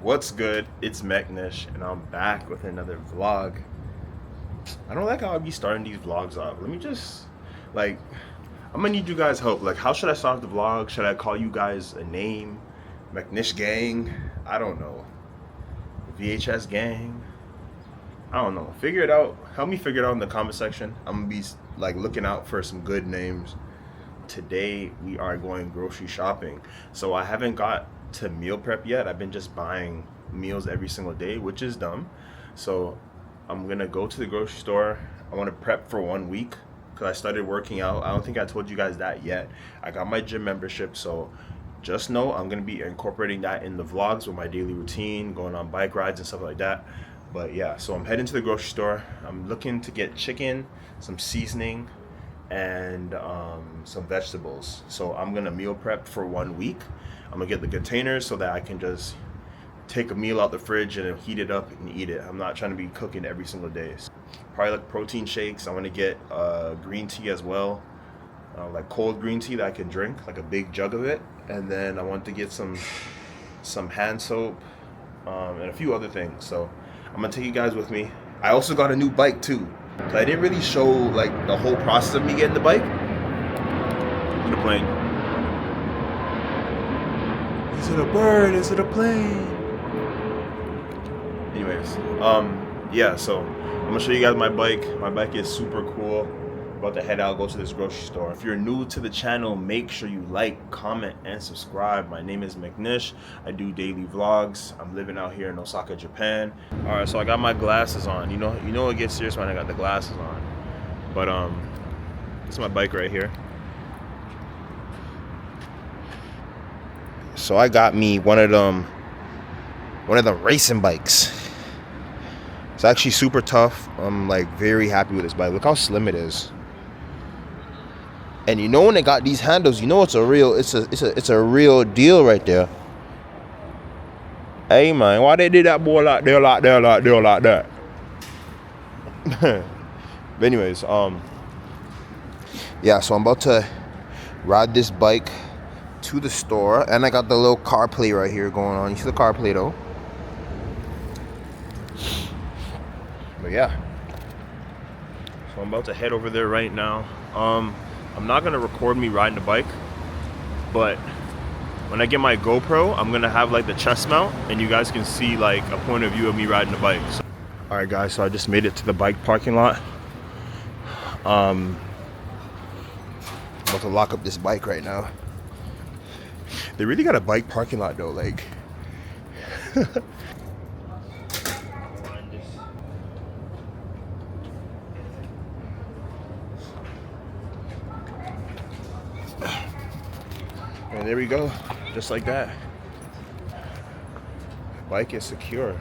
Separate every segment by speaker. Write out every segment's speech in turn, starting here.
Speaker 1: What's good? It's Mcnish, and I'm back with another vlog. I don't like how I be starting these vlogs off. Let me just, like, I'm gonna need you guys' help. Like, how should I start the vlog? Should I call you guys a name? Mcnish gang? I don't know. VHS gang? I don't know. Figure it out. Help me figure it out in the comment section. I'm gonna be, like, looking out for some good names. Today, we are going grocery shopping. So I haven't got to meal prep yet. I've been just buying meals every single day, which is dumb. So I'm gonna go to the grocery store. I want to prep for 1 week because I started working out. I don't think I told you guys that yet. I got my gym membership, so just know I'm gonna be incorporating that in the vlogs with my daily routine, going on bike rides and stuff like that. But yeah, so I'm heading to the grocery store. I'm looking to get chicken, some seasoning, and some vegetables. So I'm gonna meal prep for 1 week. I'm gonna get the containers so that I can just take a meal out the fridge and heat it up and eat it. I'm not trying to be cooking every single day. Probably like protein shakes. I'm gonna get green tea as well, like cold green tea that I can drink, like a big jug of it. And then I want to get some hand soap and a few other things. So I'm gonna take you guys with me. I also got a new bike too. So I didn't really show like the whole process of me getting the bike. The plane. Is it a bird? Is it a plane? Anyways, yeah, so I'm gonna show you guys my bike. My bike is super cool. About to head out, go to this grocery store. If you're new to the channel, make sure you like, comment, and subscribe. My name is Mcnish. I do daily vlogs. I'm living out here in Osaka, Japan. All right, so I got my glasses on. You know it gets serious when I got the glasses on. But this is my bike right here. So I got me one of them racing bikes. It's actually super tough. I'm like very happy with this bike. Look how slim it is. And you know when they got these handles, you know it's a real deal right there. Hey man, why they did that boy like that? But anyways, yeah, so I'm about to ride this bike to the store, and I got the little CarPlay right here going on. You see the CarPlay though? But yeah, so I'm about to head over there right now. I'm not gonna record me riding the bike, but when I get my GoPro, I'm gonna have like the chest mount, and you guys can see like a point of view of me riding the bike. So, all right, guys, so I just made it to the bike parking lot. I'm about to lock up this bike right now. They really got a bike parking lot though, like. And there we go, just like that. Bike is secure.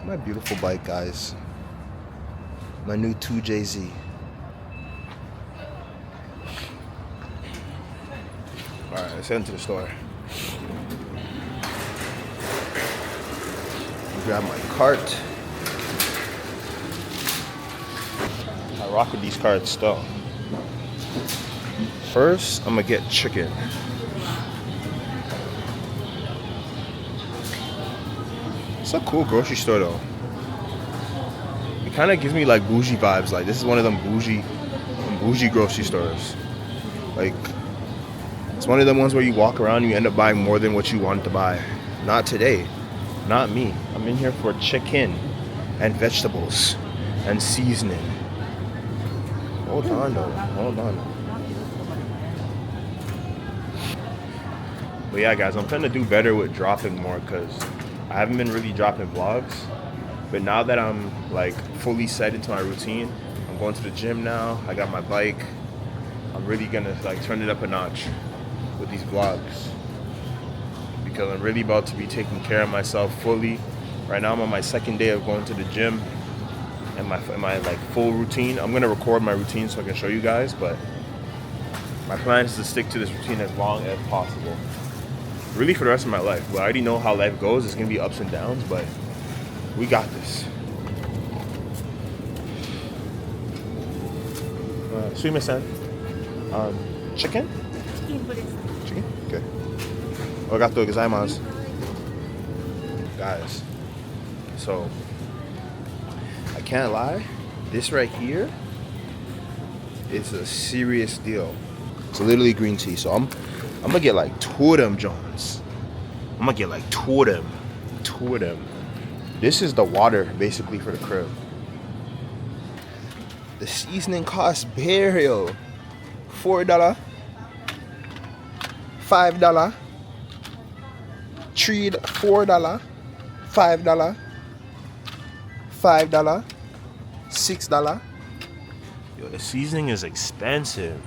Speaker 1: My beautiful bike, guys. My new 2JZ. All right, let's head into the store. Grab my cart. I rock with these carts though. First, I'm gonna get chicken. It's a cool grocery store though. It kind of gives me like bougie vibes. Like this is one of them bougie grocery stores. Like it's one of them ones where you walk around and you end up buying more than what you wanted to buy. Not today. Not me. I'm in here for chicken and vegetables and seasoning. Hold on though. Hold on. But yeah, guys, I'm trying to do better with dropping more because I haven't been really dropping vlogs. But now that I'm like fully set into my routine, I'm going to the gym now. I got my bike. I'm really gonna like turn it up a notch with these vlogs because I'm really about to be taking care of myself fully. Right now I'm on my second day of going to the gym and my like full routine. I'm gonna record my routine so I can show you guys, but my plan is to stick to this routine as long as possible. Really for the rest of my life. Well, I already know how life goes. It's gonna be ups and downs, but we got this. Sumimasen. Chicken? Chicken? Okay. Arigatou gozaimasu. Guys, so I can't lie, this right here is a serious deal. It's literally green tea, so I'm gonna get like two of them Jones. I'm gonna get like two of them. This is the water basically for the crib. The seasoning costs bare, yo. $4, $5, $3, $4, $5, $5, $6. Yo, the seasoning is expensive.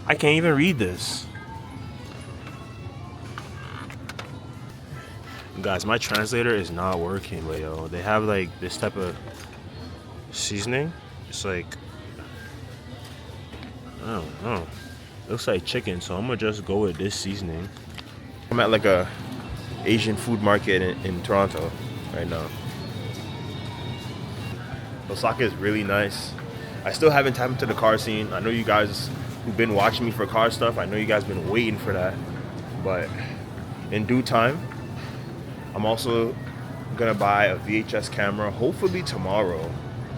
Speaker 1: I can't even read this. Guys, my translator is not working, but yo, they have like this type of seasoning. It's like, I don't know. It looks like chicken, so I'm gonna just go with this seasoning. I'm at like a Asian food market in Toronto right now. Osaka is really nice. I still haven't tapped into the car scene. I know you guys who've been watching me for car stuff, I know you guys been waiting for that. But in due time, I'm also gonna buy a VHS camera, hopefully tomorrow.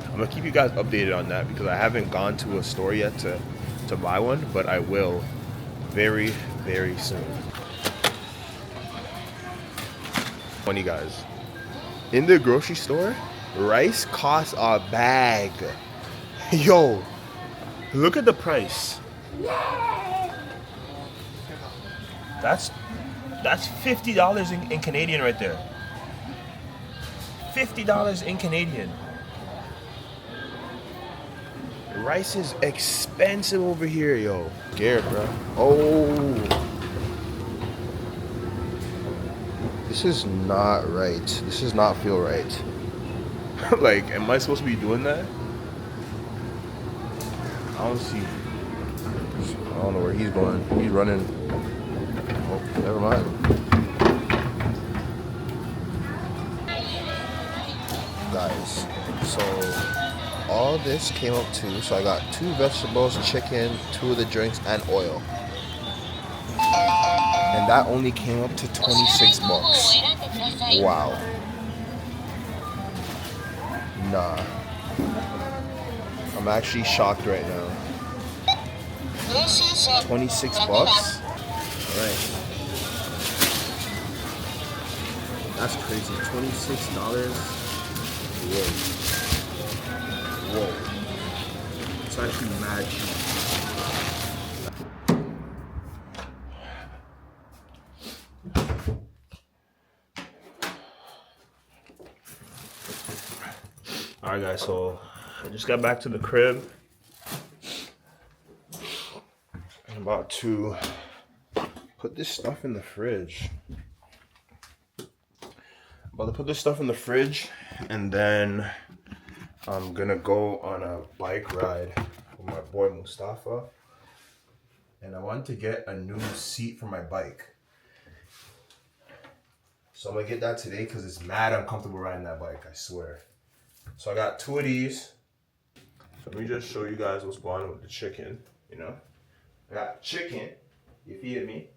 Speaker 1: I'm gonna keep you guys updated on that because I haven't gone to a store yet to buy one, but I will very, very soon. Funny guys, in the grocery store, rice costs a bag. Yo, look at the price. That's $50 in Canadian right there. $50 in Canadian. Rice is expensive over here, yo. Scared, bro. Oh. This is not right. This does not feel right. Like, am I supposed to be doing that? I don't see. I don't know where he's going. He's running. Oh, never mind. Guys, so all this came up to, so I got 2 vegetables, chicken, 2 of the drinks, and oil. And that only came up to $26. Wow. Nah. I'm actually shocked right now. $26? Alright. That's crazy. $26? Whoa. It's actually mad cheap. Alright guys, so I just got back to the crib. I'm about to put this stuff in the fridge. And then I'm gonna go on a bike ride with my boy Mustafa. And I wanted to get a new seat for my bike. So I'm gonna get that today because it's mad uncomfortable riding that bike, I swear. So I got 2 of these. So let me just show you guys what's going on with the chicken, you know. I got chicken, you feel me?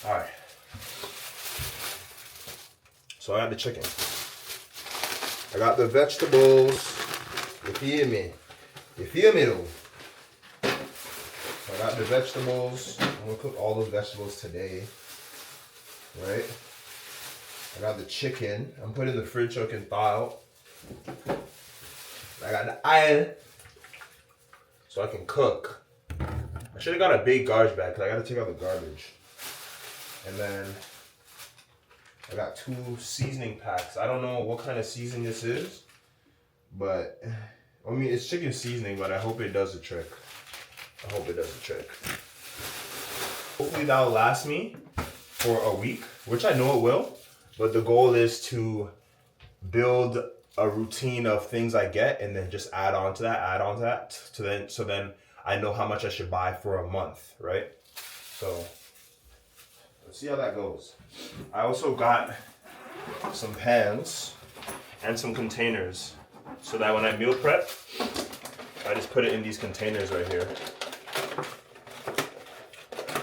Speaker 1: Alright. So I got the chicken. I got the vegetables, you feel me? You feel me though? So I got the vegetables. I'm gonna cook all those vegetables today, right? I got the chicken. I'm putting in the fridge so it can thaw out. I got the iron so I can cook. I should have got a big garbage bag because I got to take out the garbage. And then I got 2 seasoning packs. I don't know what kind of seasoning this is, but I mean it's chicken seasoning, but I hope it does the trick. Hopefully that'll last me for a week, which I know it will. But the goal is to build a routine of things I get and then just add on to that, so then I know how much I should buy for a month, right? So let's see how that goes. I also got some pans and some containers so that when I meal prep, I just put it in these containers right here.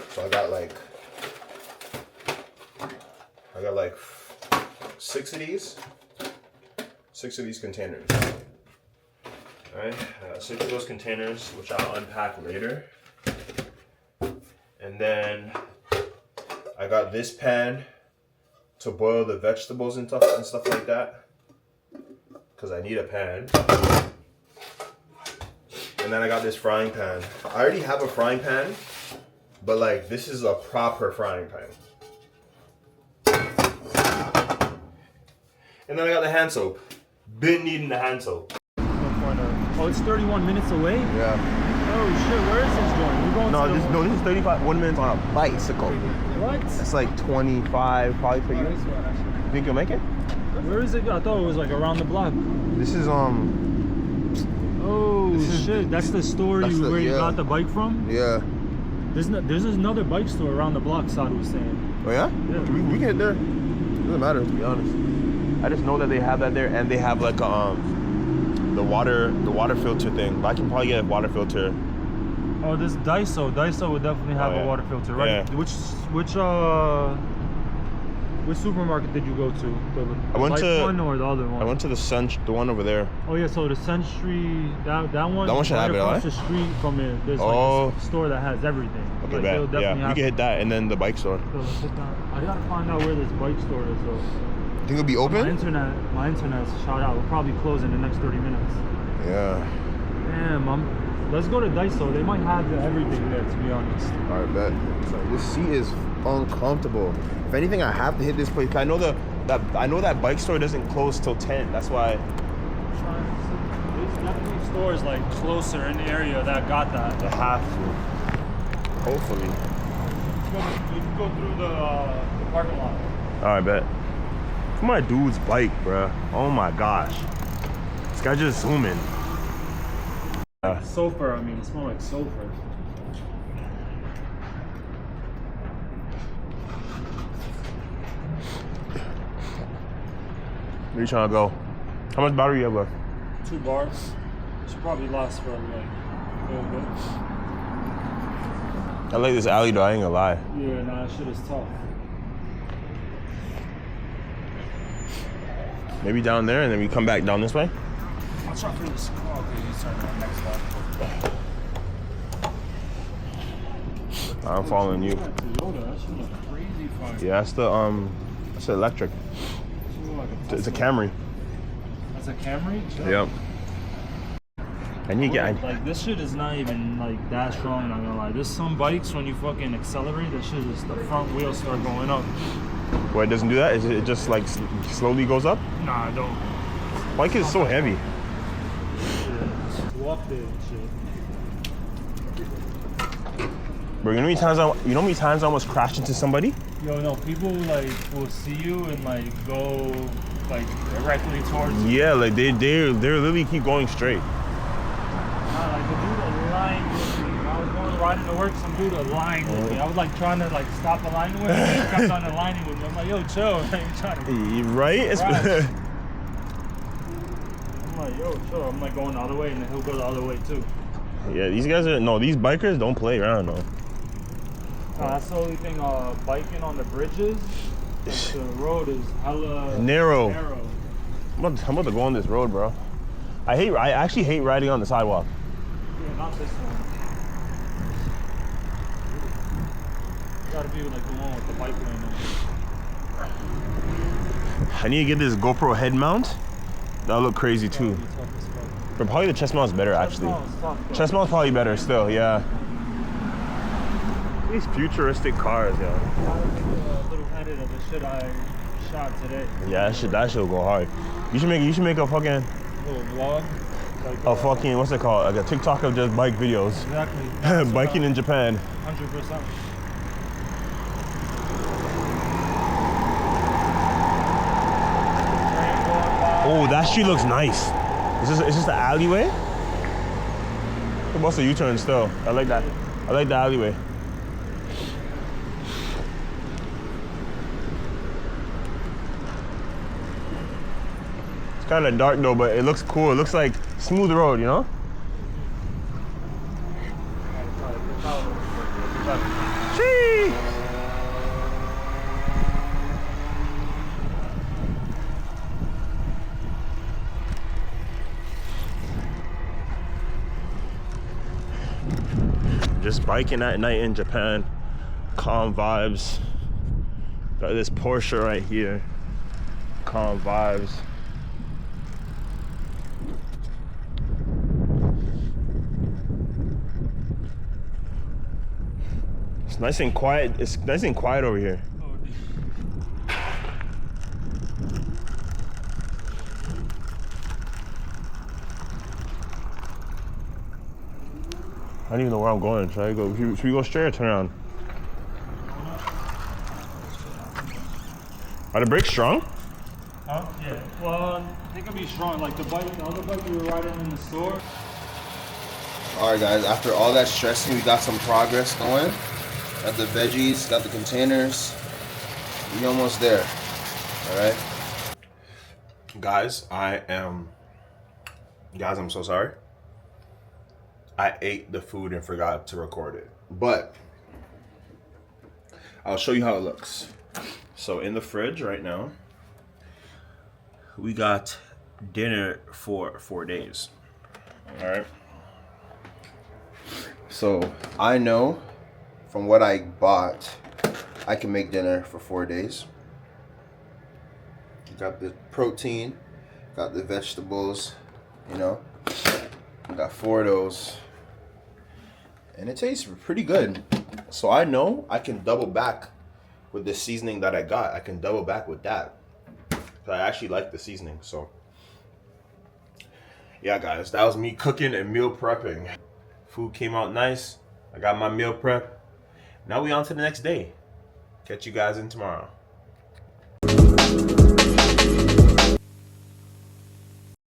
Speaker 1: So I got like I got like 6 of these. 6 of these containers. Alright, 6 of those containers, which I'll unpack later. And then I got this pan to boil the vegetables and stuff like that. Because I need a pan. And then I got this frying pan. I already have a frying pan, but like this is a proper frying pan. And then I got the hand soap. Been needing the hand soap.
Speaker 2: Oh, it's 31 minutes away?
Speaker 1: Yeah.
Speaker 2: Oh shit, where is this going? We're going
Speaker 1: No, this is 1 minute on a bicycle.
Speaker 2: What?
Speaker 1: It's like 25 probably for you. Think you'll make it?
Speaker 2: Where is it? I thought it was like around the block.
Speaker 1: This is
Speaker 2: Oh shit, that's the store where you got the bike from?
Speaker 1: Yeah.
Speaker 2: There's another bike store around the block, Saad was saying.
Speaker 1: Oh yeah?
Speaker 2: Yeah.
Speaker 1: We can hit there. Doesn't matter, to be honest. I just know that they have that there, and they have like the water filter thing. But I can probably get a water filter.
Speaker 2: Oh, this Daiso would definitely have a water filter, right?
Speaker 1: Yeah.
Speaker 2: Which supermarket did you go to?
Speaker 1: I went to
Speaker 2: one or the other one?
Speaker 1: I went to the one over there.
Speaker 2: Oh yeah, so the Century, that one.
Speaker 1: That one should have it,
Speaker 2: across the street from it. There's like a store that has everything.
Speaker 1: Okay,
Speaker 2: like,
Speaker 1: bad. Yeah, you can hit that, and then the bike store.
Speaker 2: So let's hit that. I gotta find out where this bike store is though.
Speaker 1: Think it'll be open?
Speaker 2: My internet's shot out. We'll probably close in the next 30 minutes.
Speaker 1: Yeah.
Speaker 2: Damn, let's go to Daiso. They might have everything there, to be honest.
Speaker 1: All right, bet. So this seat is uncomfortable. If anything, I have to hit this place. I know that bike store doesn't close till 10. That's why.
Speaker 2: There's definitely stores like closer in the area that got that.
Speaker 1: They have to. Hopefully.
Speaker 2: You can go through the parking lot.
Speaker 1: All right, bet. Look at my dude's bike, bruh. Oh my gosh. This guy just zooming.
Speaker 2: Sulfur, I mean, it smells like sulfur.
Speaker 1: Where you trying to go? How much battery you have left?
Speaker 2: 2 bars. It should probably last for like a little bit.
Speaker 1: I like this alley though, I ain't gonna lie.
Speaker 2: Yeah, nah, that shit is tough.
Speaker 1: Maybe down there and then we come back down this way?
Speaker 2: I'll try for this car. Okay, you start going next one.
Speaker 1: I'm following you.
Speaker 2: That shit looks crazy fire.
Speaker 1: Yeah, that's the electric. It's a Camry.
Speaker 2: That's a Camry?
Speaker 1: Yep. And you get
Speaker 2: like this shit is not even like that strong, not gonna lie. There's some bikes when you fucking accelerate, that shit just the front wheels start going up.
Speaker 1: Well, it doesn't do that? It just like slowly goes up?
Speaker 2: Nah, I don't.
Speaker 1: Bike is so heavy.
Speaker 2: Yeah, just walk there and shit.
Speaker 1: Bro, you know how many times I almost crashed into somebody?
Speaker 2: Yo, no, people like will see you and like go like directly towards you.
Speaker 1: Yeah, like they literally keep going straight.
Speaker 2: Nah, like the dude aligned with me. I was going riding to work, some dude aligned with me. I was like trying to like stop aligning with me. He kept on aligning with me. I'm like, yo, chill. Like, you trying to
Speaker 1: right?
Speaker 2: I'm like, yo, chill. I'm like going the other way, and then he'll go the other way too.
Speaker 1: Yeah, these bikers don't play around though.
Speaker 2: That's the only thing, biking on the bridges, like the road is hella
Speaker 1: narrow. I'm about to go on this road, bro. I actually hate riding on the sidewalk.
Speaker 2: Yeah, not this one. You gotta be like the one with the bike lane.
Speaker 1: I need to get this GoPro head mount. That'll look crazy too. But probably the chest mount is better actually. Chest mount's probably better still, yeah. These futuristic cars, yo.
Speaker 2: A little edit of the shit I shot today.
Speaker 1: Yeah, that shit will go hard. You should make a fucking
Speaker 2: little vlog. Like,
Speaker 1: a fucking, what's it called? Like a TikTok of just bike videos.
Speaker 2: Exactly.
Speaker 1: Biking in Japan.
Speaker 2: 100%.
Speaker 1: Oh, that street looks nice. Is this the alleyway? What's the U-turn still? I like that. I like the alleyway. It's kind of dark though, but it looks cool. It looks like smooth road, you know? Gee! Just biking at night in Japan. Calm vibes. Got this Porsche right here. Calm vibes. It's nice and quiet. It's nice and quiet over here. I don't even know where I'm going. Should I go? Should we go straight or turn around? Are the brakes strong?
Speaker 2: Huh? Yeah. Well, they can be strong. Like the other bike we were riding in the store.
Speaker 3: Alright guys, after all that stressing, we got some progress going. Got the veggies, got the containers. We almost there. Alright?
Speaker 1: Guys, I'm so sorry. I ate the food and forgot to record it. But I'll show you how it looks. So in the fridge right now, we got dinner for 4 days. All right.
Speaker 3: So I know from what I bought, I can make dinner for 4 days. Got the protein, got the vegetables, you know. Got 4 of those. And it tastes pretty good. So I know I can double back with the seasoning that I got. I can double back with that. I actually like the seasoning. So yeah, guys, that was me cooking and meal prepping. Food came out nice. I got my meal prep. Now we on to the next day. Catch you guys in tomorrow.